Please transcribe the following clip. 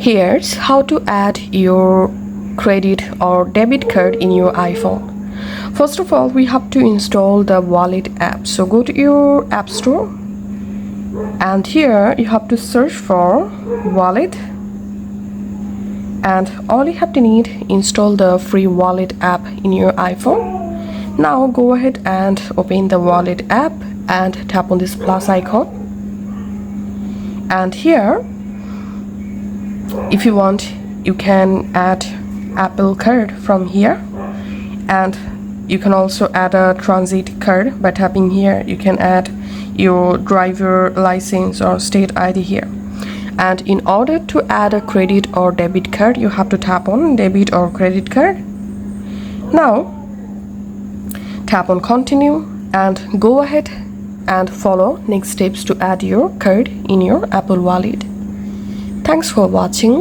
Here's how to add your credit or debit card in your iPhone. First of all, we have to install the wallet app. So go to your app store and here you have to search for wallet, and all you have to need, install the free wallet app in your iPhone. Now go ahead and open the wallet app and tap on this plus icon, and here if you want you can add Apple card from here, and you can also add a transit card by tapping here. You can add your driver license or state ID here, and in order to add a credit or debit card you have to tap on debit or credit card. Now tap on continue and go ahead and follow next steps to add your card in your Apple Wallet. Thanks for watching.